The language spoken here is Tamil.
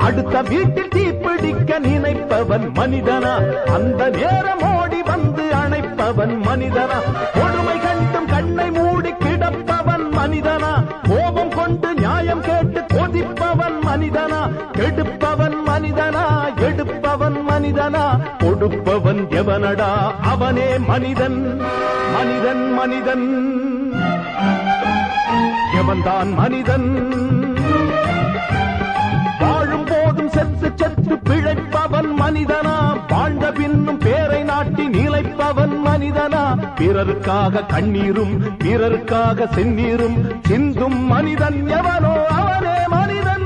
அடுத்த வீட்டில் தீப்பிடிக்க நினைப்பவன் மனிதனா? அந்த நேரம் ஓடி வந்து அணைப்பவன் மனிதனா? கொடுமை கண்டும் கண்ணை மூடி கிடப்பவன் மனிதனா? கோபம் கொண்டு நியாயம் கேட்டு கொதிப்பவன் மனிதனா? கெடுப்பவன் மனிதனா? எடுப்பவன் மனிதனா? கொடுப்பவன் எவனடா? அவனே மனிதன். மனிதன் மனிதன் எவன்தான் மனிதன்? வாழும் போதும் செத்து செத்து பிழைப்பவன் மனிதனா? வாழ்ந்த பின்னும் பேரை நாட்டி நிலைப்பவன் மனிதனா? பிறருக்காக கண்ணீரும் பிறருக்காக செந்நீரும் சிந்தும் மனிதன் எவனோ அவனே மனிதன்.